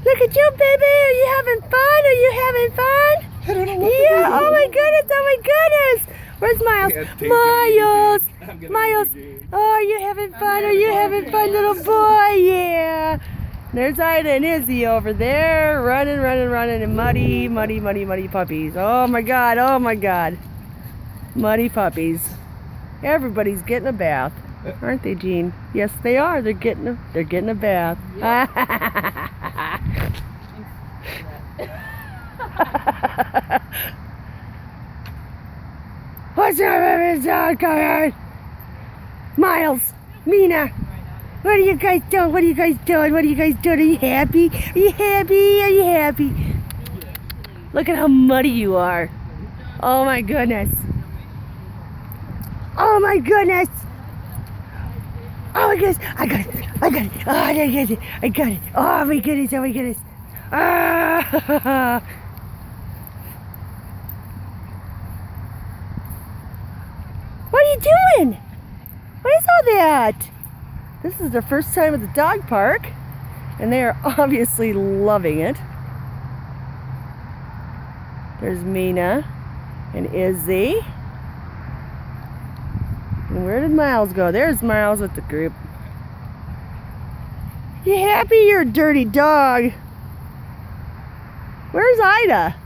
Look at you, baby. Are you having fun? Are you having fun? I don't know what Yeah. to do. Oh my goodness. Oh my goodness. Where's Miles? Miles. Miles. Oh, are you having fun? Are you having fun, little boy? Yeah. There's Ida and Izzy over there, running, and muddy puppies. Oh my God. Oh my God. Muddy puppies. Everybody's getting a bath, aren't they, Jean? Yes, they are. They're getting a bath. What's up, everyone? Come on. Miles, Mina, what are you guys doing? What are you guys doing? What are you guys doing? Are you happy? Are you happy? Are you happy? Look at how muddy you are. Oh my goodness. Oh my goodness! Oh my goodness! I got it! Oh, I got it! Oh my goodness! Oh my goodness! Ah! What are you doing? What is all that? This is their first time at the dog park, and they are obviously loving it. There's Mina and Izzy. And where did Miles go? There's Miles with the group. You happy? You're a dirty dog. Where's Ida?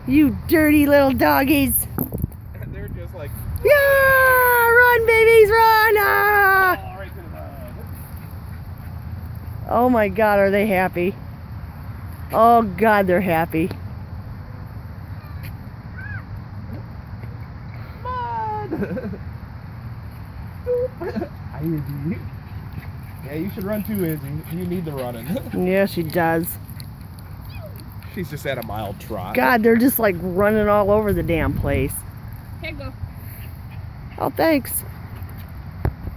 You dirty little doggies. And they're just like, yeah! Run, babies, run! Ah! oh, right to the mud. Oh my God, are they happy? Oh God, they're happy. Mud! Izzy. Yeah, you should run too, Izzy. You need the running. Yeah, she does. She's just at a mild trot. God, they're just like running all over the damn place. Here, go. Oh, thanks.